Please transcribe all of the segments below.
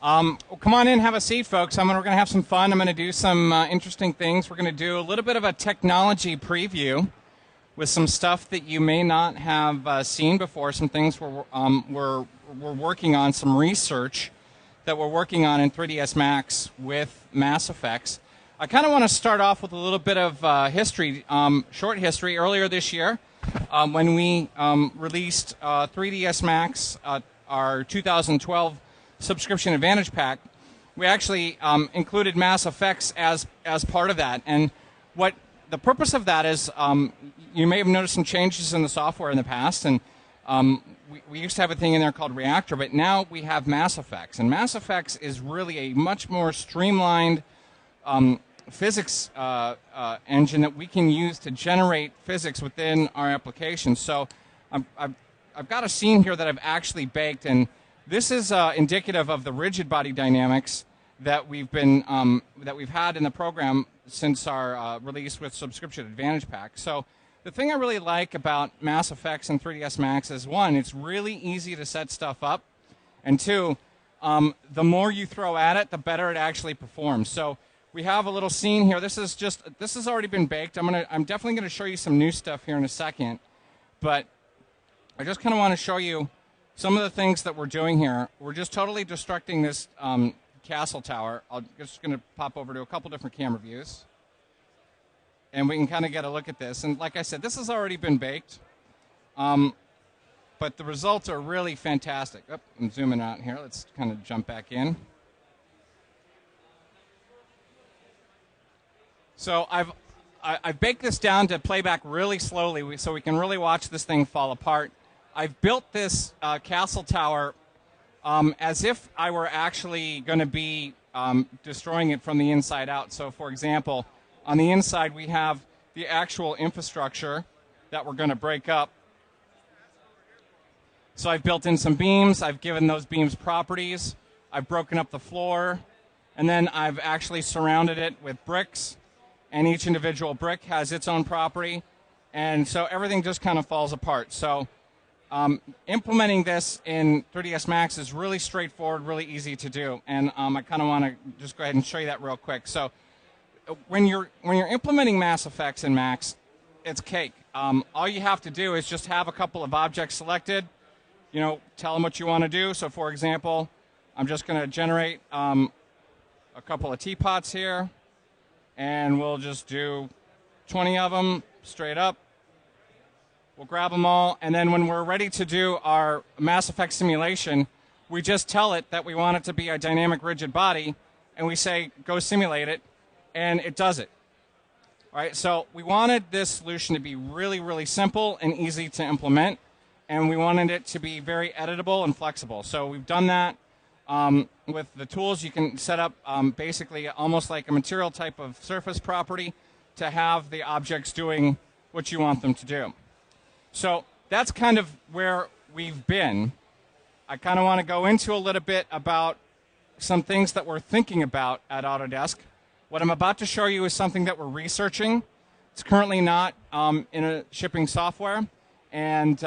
Well, come on in, have a seat, folks. We're going to have some fun. I'm going to do some interesting things. We're going to do a little bit of a technology preview with some stuff that you may not have seen before. Some things we're working on, some research that we're working on in 3dsMax with Massfx. I kind of want to start off with a little bit of history, short history. Earlier this year, when we released 3dsMax, our 2012 Subscription Advantage Pack, we actually included Massfx as part of that. And what the purpose of that is, you may have noticed some changes in the software in the past, and we used to have a thing in there called Reactor, but now we have Massfx. And Massfx is really a much more streamlined physics engine that we can use to generate physics within our application. So I've got a scene here that I've actually baked, and this is indicative of the rigid body dynamics that we've had in the program since our release with Subscription Advantage Pack. So the thing I really like about Massfx and 3dsMax is, one, it's really easy to set stuff up, and two, the more you throw at it, the better it actually performs. So we have a little scene here. This has already been baked. I'm definitely gonna show you some new stuff here in a second, but I just kind of want to show you some of the things that we're doing here. We're just totally destructing this castle tower. I'm just going to pop over to a couple different camera views, and we can kind of get a look at this. And like I said, this has already been baked, but the results are really fantastic. Oh, I'm zooming out here. Let's kind of jump back in. So I've baked this down to playback really slowly so we can really watch this thing fall apart. I've built this castle tower as if I were actually going to be destroying it from the inside out. So, for example, on the inside we have the actual infrastructure that we're going to break up. So I've built in some beams. I've given those beams properties. I've broken up the floor. And then I've actually surrounded it with bricks. And each individual brick has its own property. And so everything just kind of falls apart. So implementing this in 3dsMax is really straightforward, really easy to do, and I kind of want to just go ahead and show you that real quick. So when you're implementing Massfx in Max, it's cake. All you have to do is just have a couple of objects selected, tell them what you want to do. So for example, I'm just going to generate a couple of teapots here, and we'll just do 20 of them straight up. We'll grab them all, and then when we're ready to do our Massfx simulation, we just tell it that we want it to be a dynamic rigid body, and we say, go simulate it, and it does it. All right, so we wanted this solution to be really, really simple and easy to implement, and we wanted it to be very editable and flexible. So we've done that with the tools. You can set up basically almost like a material type of surface property to have the objects doing what you want them to do. So that's kind of where we've been. I kind of want to go into a little bit about some things that we're thinking about at Autodesk. What I'm about to show you is something that we're researching. It's currently not in a shipping software, and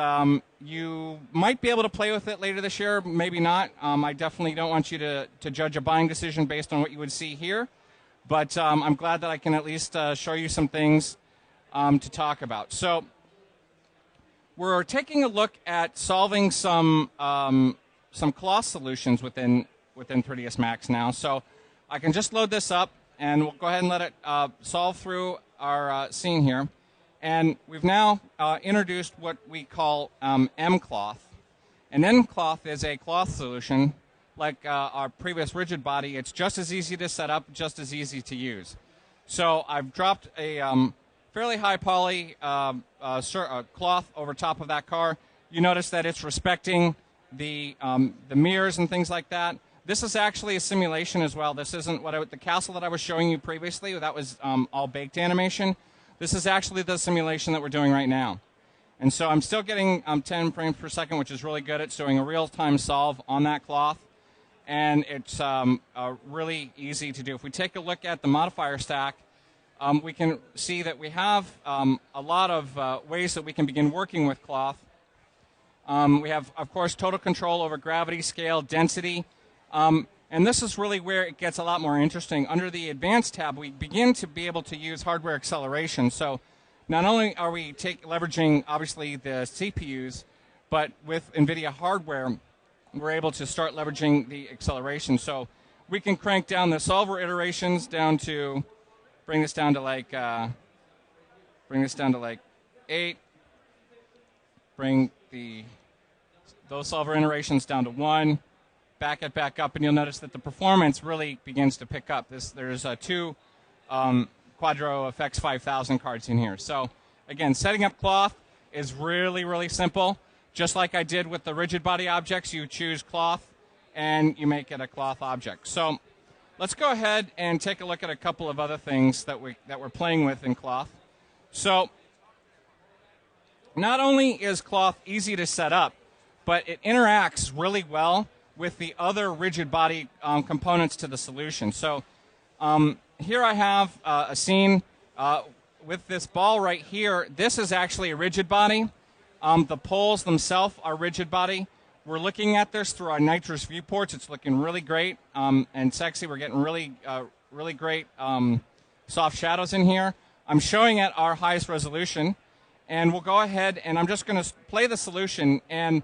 you might be able to play with it later this year, maybe not. I definitely don't want you to judge a buying decision based on what you would see here, but I'm glad that I can at least show you some things to talk about. So we're taking a look at solving some cloth solutions within 3dsMax now. So I can just load this up, and we'll go ahead and let it solve through our scene here. And we've now introduced what we call M-cloth. And M-cloth is a cloth solution like our previous rigid body. It's just as easy to set up, just as easy to use. So I've dropped a fairly high poly cloth over top of that car. You notice that it's respecting the mirrors and things like that. This is actually a simulation as well. This isn't the castle that I was showing you previously. That was all baked animation. This is actually the simulation that we're doing right now. And so I'm still getting 10 frames per second, which is really good. It's doing a real-time solve on that cloth, and it's really easy to do. If we take a look at the modifier stack, we can see that we have a lot of ways that we can begin working with cloth. We have, of course, total control over gravity, scale, density. And this is really where it gets a lot more interesting. Under the Advanced tab, we begin to be able to use hardware acceleration. So not only are we leveraging, obviously, the CPUs, but with NVIDIA hardware, we're able to start leveraging the acceleration. So we can crank down the solver iterations down to, bring this down to like 8. Bring those solver iterations down to 1. Back it back up, and you'll notice that the performance really begins to pick up. There's 2 Quadro FX 5000 cards in here. So again, setting up cloth is really, really simple. Just like I did with the rigid body objects, you choose cloth and you make it a cloth object. So let's go ahead and take a look at a couple of other things that we're playing with in cloth. So not only is cloth easy to set up, but it interacts really well with the other rigid body components to the solution. So here I have a scene with this ball right here. This is actually a rigid body. The poles themselves are rigid body. We're looking at this through our nitrous viewports. It's looking really great and sexy. We're getting really great soft shadows in here. I'm showing at our highest resolution, and we'll go ahead and I'm just going to play the solution. And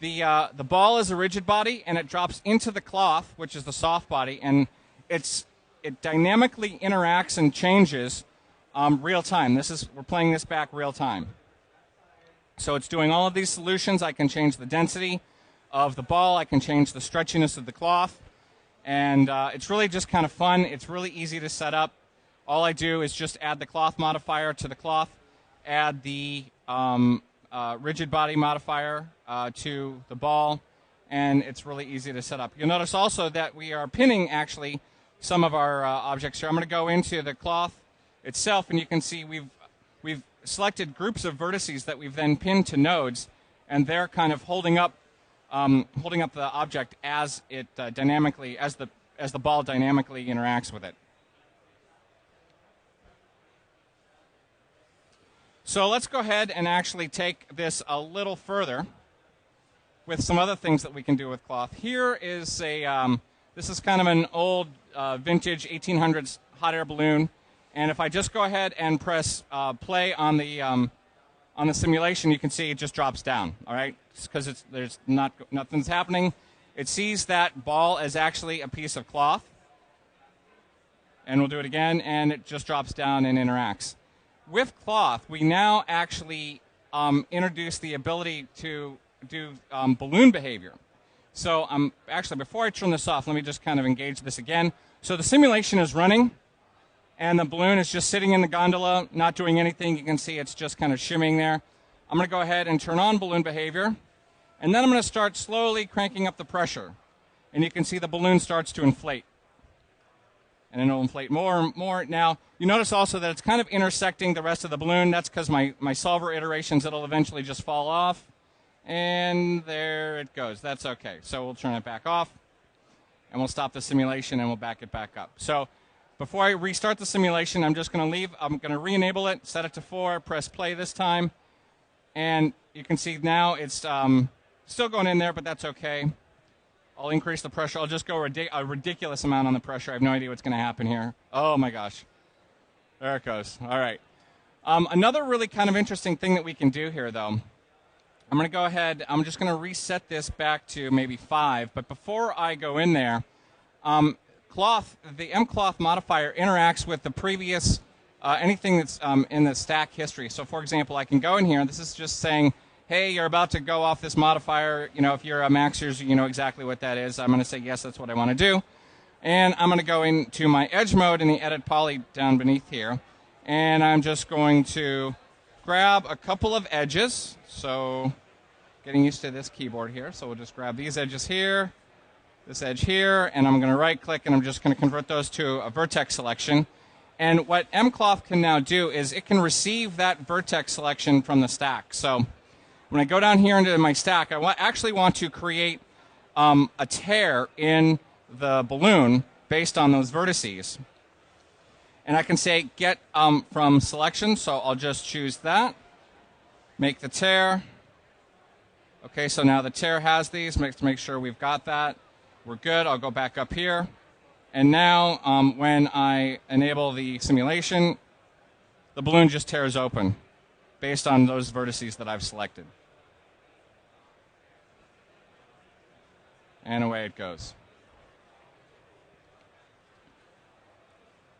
the ball is a rigid body, and it drops into the cloth, which is the soft body, and it dynamically interacts and changes real time. We're playing this back real time. So it's doing all of these solutions. I can change the density of the ball. I can change the stretchiness of the cloth, and it's really just kind of fun. It's really easy to set up. All I do is just add the cloth modifier to the cloth, add the rigid body modifier to the ball, and it's really easy to set up. You'll notice also that we are pinning actually some of our objects here. I'm going to go into the cloth itself, and you can see we've selected groups of vertices that we've then pinned to nodes, and they're kind of holding up the object as it dynamically, as the ball dynamically interacts with it. So let's go ahead and actually take this a little further with some other things that we can do with cloth. Here is this is kind of an old vintage 1800s hot air balloon, and if I just go ahead and press play on the simulation, you can see it just drops down. All right, because nothing's happening. It sees that ball as actually a piece of cloth, and we'll do it again, and it just drops down and interacts. With cloth, we now actually introduce the ability to do balloon behavior. So actually, before I turn this off, let me just kind of engage this again. So the simulation is running, and the balloon is just sitting in the gondola, not doing anything. You can see it's just kind of shimmying there. I'm going to go ahead and turn on balloon behavior, and then I'm going to start slowly cranking up the pressure. And you can see the balloon starts to inflate. And then it'll inflate more and more. Now, you notice also that it's kind of intersecting the rest of the balloon. That's because my solver iterations, it'll eventually just fall off. And there it goes. That's okay. So we'll turn it back off, and we'll stop the simulation, and we'll back it back up. So before I restart the simulation, I'm just going to leave. I'm going to re-enable it, set it to 4, press play this time. And you can see now it's still going in there, but that's okay. I'll increase the pressure. I'll just go a ridiculous amount on the pressure. I have no idea what's going to happen here. Oh, my gosh. There it goes. All right. Another really kind of interesting thing that we can do here, though, I'm going to go ahead. I'm just going to reset this back to maybe 5. But before I go in there, the mCloth modifier interacts with the previous anything that's in the stack history. So, for example, I can go in here, and this is just saying, hey, you're about to go off this modifier. You know, if you're a Maxers, you know exactly what that is. I'm going to say, yes, that's what I want to do. And I'm going to go into my edge mode in the edit poly down beneath here. And I'm just going to grab a couple of edges. So getting used to this keyboard here. So we'll just grab these edges here, this edge here, and I'm going to right-click, and I'm just going to convert those to a vertex selection. And what mCloth can now do is it can receive that vertex selection from the stack. So when I go down here into my stack, I actually want to create a tear in the balloon based on those vertices. And I can say get from selection, so I'll just choose that, make the tear. Okay, so now the tear has these, make sure we've got that. We're good. I'll go back up here. And now when I enable the simulation, the balloon just tears open based on those vertices that I've selected. And away it goes.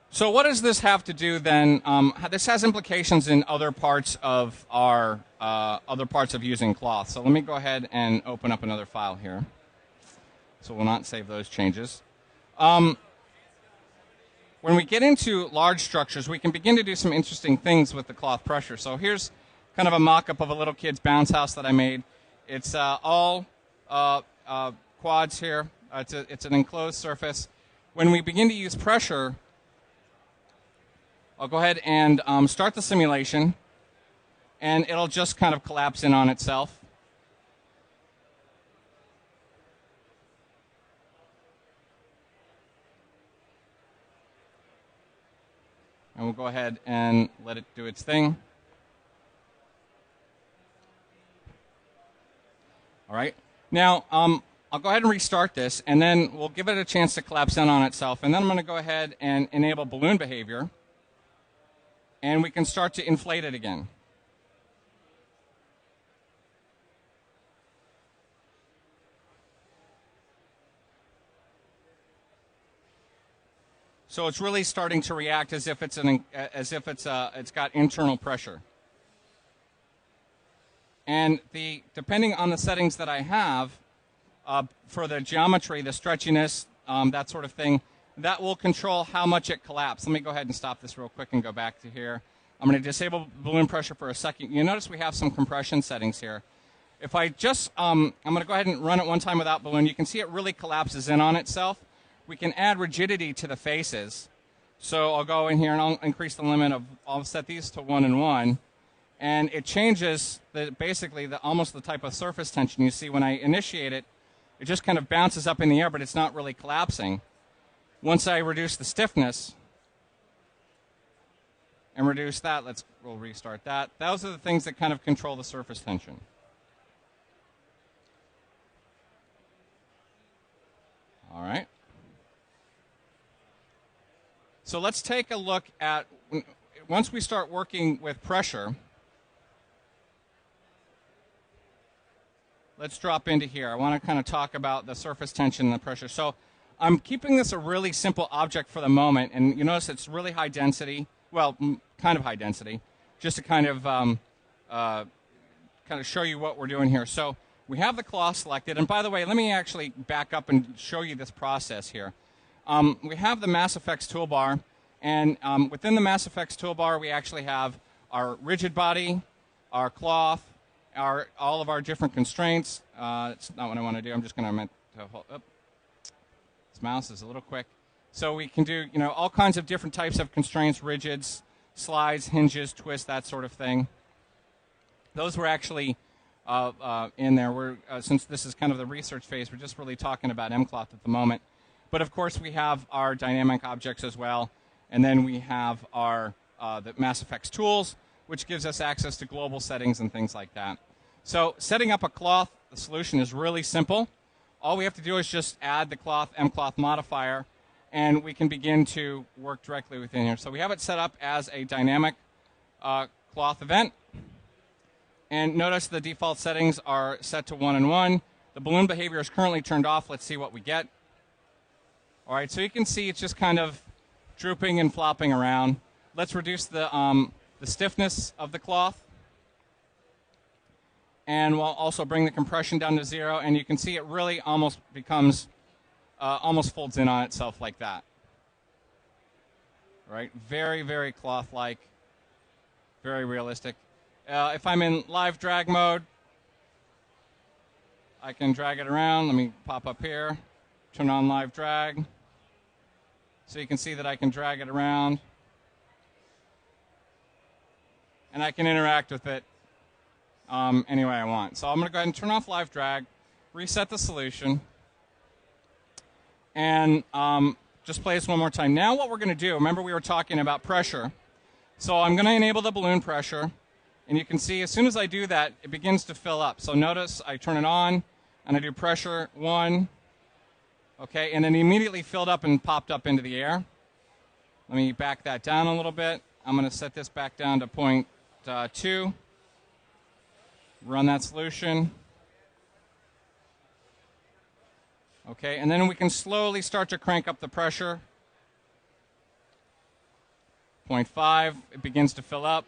So what does this have to do then? This has implications in other parts of our using cloth. So let me go ahead and open up another file here. So we'll not save those changes. When we get into large structures, we can begin to do some interesting things with the cloth pressure. So here's kind of a mock-up of a little kid's bounce house that I made. It's all quads here. It's an enclosed surface. When we begin to use pressure, I'll go ahead and start the simulation, and it'll just kind of collapse in on itself. And we'll go ahead and let it do its thing. All right. Now, I'll go ahead and restart this, and then we'll give it a chance to collapse in on itself. And then I'm going to go ahead and enable balloon behavior. And we can start to inflate it again. So it's really starting to react as if it's got internal pressure. And depending on the settings that I have for the geometry, the stretchiness, that sort of thing, that will control how much it collapses. Let me go ahead and stop this real quick and go back to here. I'm going to disable balloon pressure for a second. You notice we have some compression settings here. If I just, I'm going to go ahead and run it one time without balloon. You can see it really collapses in on itself. We can add rigidity to the faces. So I'll go in here and I'll increase the limit of, I'll set these to 1 and 1. And it changes basically almost the type of surface tension you see when I initiate it. It just kind of bounces up in the air, but it's not really collapsing. Once I reduce the stiffness and reduce that, we'll restart that. Those are the things that kind of control the surface tension. All right. So let's take a look at, once we start working with pressure, let's drop into here. I want to kind of talk about the surface tension and the pressure. So I'm keeping this a really simple object for the moment, and you notice it's really high density. Well, kind of high density, just to kind of show you what we're doing here. So we have the cloth selected, and by the way, let me actually back up and show you this process here. We have the Massfx Toolbar, and within the Massfx Toolbar, we actually have our rigid body, our cloth, all of our different constraints. It's not what I want to do. I'm just going to hold up. This mouse is a little quick. So we can do, all kinds of different types of constraints, rigids, slides, hinges, twists, that sort of thing. Those were actually in there. Since this is kind of the research phase, we're just really talking about mCloth at the moment. But of course, we have our dynamic objects as well, and then we have our the Massfx tools, which gives us access to global settings and things like that. So setting up a cloth, the solution is really simple. All we have to do is just add the cloth mCloth modifier, and we can begin to work directly within here. So we have it set up as a dynamic cloth event. And notice the default settings are set to 1 and 1. The balloon behavior is currently turned off. Let's see what we get. All right, so you can see it's just kind of drooping and flopping around. Let's reduce the stiffness of the cloth. And we'll also bring the compression down to 0. And you can see it really almost becomes, almost folds in on itself like that. Right? Very, very cloth-like. Very realistic. If I'm in live drag mode, I can drag it around. Let me pop up here, turn on live drag. So you can see that I can drag it around. And I can interact with it any way I want. So I'm going to go ahead and turn off live drag, reset the solution, and just play this one more time. Now what we're going to do, remember we were talking about pressure. So I'm going to enable the balloon pressure. And you can see as soon as I do that, it begins to fill up. So notice I turn it on, and I do pressure 1. Okay, and then immediately filled up and popped up into the air. Let me back that down a little bit. I'm going to set this back down to 0.2. Run that solution. Okay, and then we can slowly start to crank up the pressure. 0.5, it begins to fill up.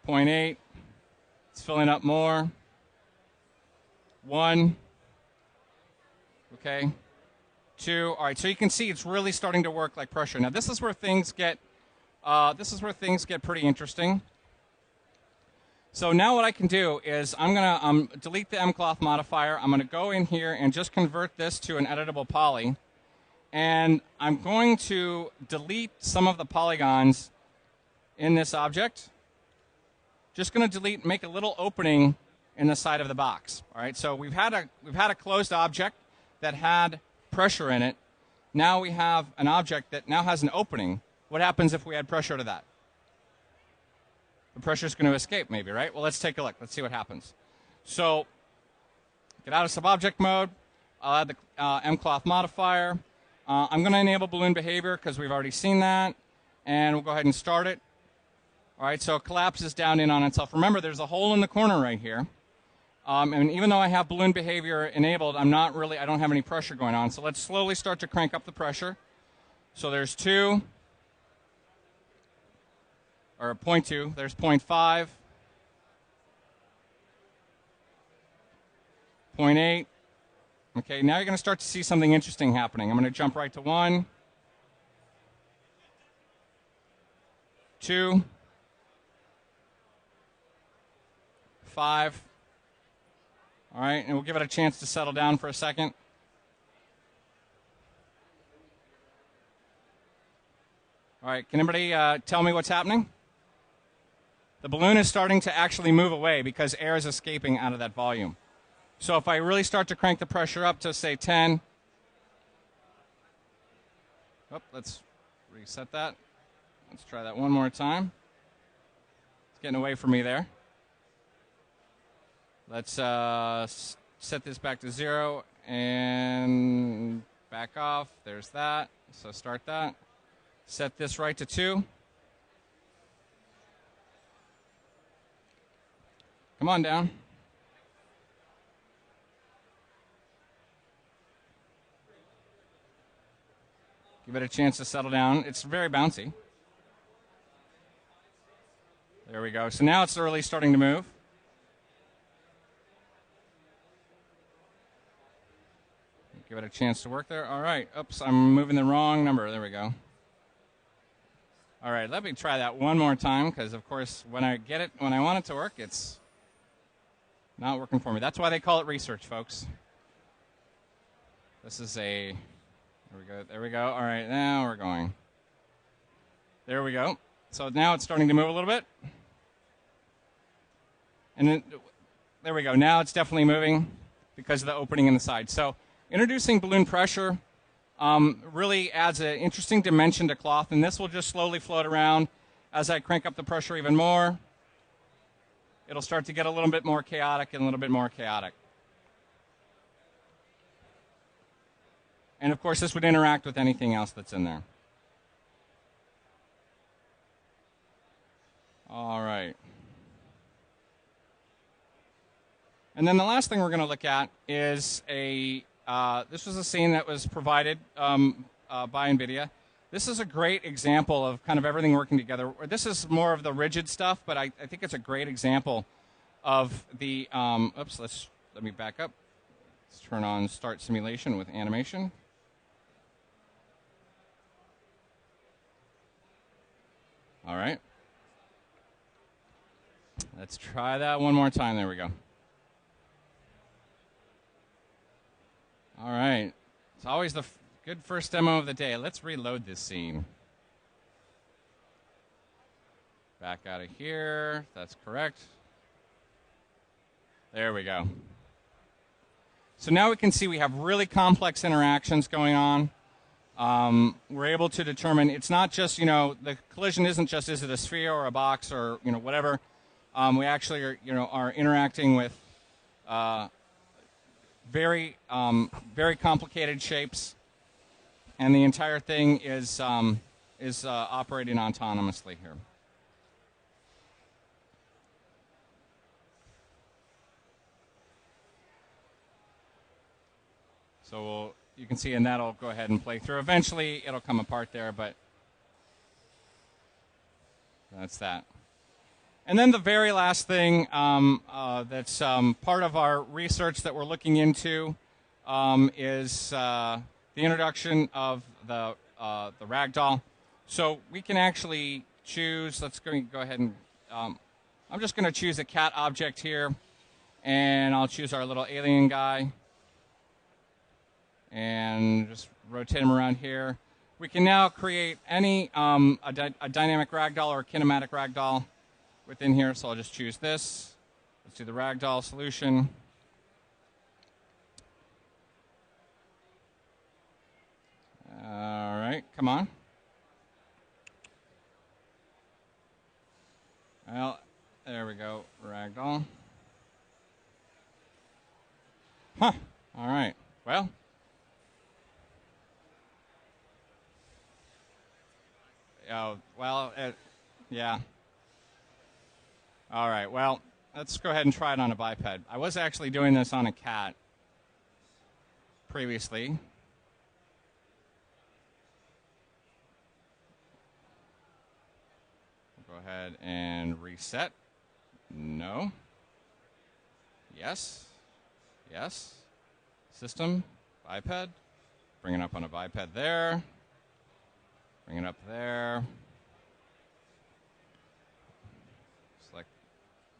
0.8, it's filling up more. 1, okay, 2. All right, so you can see it's really starting to work like pressure. Now this is where things get pretty interesting. So now what I can do is I'm gonna delete the mcloth modifier. I'm gonna go in here and just convert this to an editable poly. And I'm going to delete some of the polygons in this object. Just going to delete, make a little opening in the side of the box. All right, so we've had a closed object that had pressure in it. Now we have an object that now has an opening. What happens if we add pressure to that? The pressure is going to escape, maybe, right? Well, let's take a look. Let's see what happens. So get out of subobject mode. I'll add the mcloth modifier. I'm going to enable balloon behavior because we've already seen that, and we'll go ahead and start it. All right, so it collapses down in on itself. Remember, there's a hole in the corner right here, and even though I have balloon behavior enabled, I don't have any pressure going on. So let's slowly start to crank up the pressure. So there's 2, or 0.2. There's 0.5, 0.8. Okay, now you're going to start to see something interesting happening. I'm going to jump right to 1, 2, 5. All right, and we'll give it a chance to settle down for a second. All right, can anybody tell me what's happening? The balloon is starting to actually move away because air is escaping out of that volume. So if I really start to crank the pressure up to, say, 10. Oh, let's reset that. Let's try that one more time. It's getting away from me there. Let's set this back to 0 and back off. There's that. So start that. Set this right to 2. Come on down. Give it a chance to settle down. It's very bouncy. There we go. So now it's really starting to move. Give it a chance to work there. All right. Oops, I'm moving the wrong number. There we go. All right, let me try that one more time because, of course, when I want it to work, it's not working for me. That's why they call it research, folks. This is a... There we go. There we go. All right, now we're going. There we go. So now it's starting to move a little bit. And then, there we go. Now it's definitely moving because of the opening in the side. So introducing balloon pressure really adds an interesting dimension to cloth, and this will just slowly float around as I crank up the pressure even more. It'll start to get a little bit more chaotic and a little bit more chaotic. And of course, this would interact with anything else that's in there. All right. And then the last thing we're going to look at is this was a scene that was provided by NVIDIA. This is a great example of kind of everything working together. This is more of the rigid stuff, but I think it's a great example of the, oops, let me back up. Let's turn on Start Simulation with Animation. All right. Let's try that one more time. There we go. All right. It's always the good first demo of the day. Let's reload this scene. Back out of here. That's correct. There we go. So now we can see we have really complex interactions going on. We're able to determine it's not just, the collision isn't just is it a sphere or a box or, whatever. We actually are, are interacting with very, very complicated shapes, and the entire thing is operating autonomously here. So you can see, and that'll go ahead and play through. Eventually, it'll come apart there, but that's that. And then the very last thing that's part of our research that we're looking into is the introduction of the ragdoll. So we can actually choose. Let's go ahead and I'm just going to choose a cat object here, and I'll choose our little alien guy, and just rotate him around here. We can now create any a dynamic ragdoll or a kinematic ragdoll within here. So I'll just choose this. Let's do the ragdoll solution. All right, come on. Well, there we go, ragdoll. Huh, all right, well. Oh, well, yeah. All right, well, let's go ahead and try it on a biped. I was actually doing this on a cat previously. Go ahead and reset. No. Yes. Yes. System, biped. Bring it up on a biped there. Bring it up there.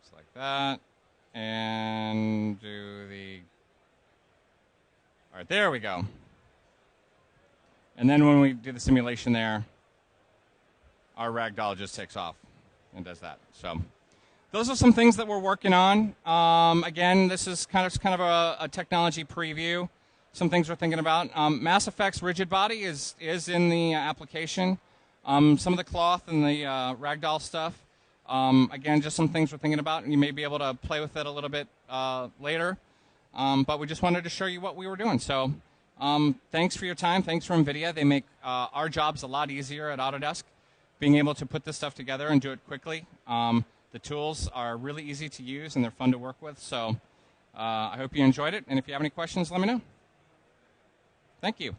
Select that. And do the... All right, there we go. And then when we do the simulation there, our ragdoll just takes off and does that. So those are some things that we're working on. Again, this is kind of a technology preview. Some things we're thinking about. Massfx rigid body is in the application. Some of the cloth and the ragdoll stuff. Again, just some things we're thinking about, and you may be able to play with it a little bit later. But we just wanted to show you what we were doing. So thanks for your time. Thanks for NVIDIA. They make our jobs a lot easier at Autodesk, being able to put this stuff together and do it quickly. The tools are really easy to use, and they're fun to work with. So I hope you enjoyed it. And if you have any questions, let me know. Thank you.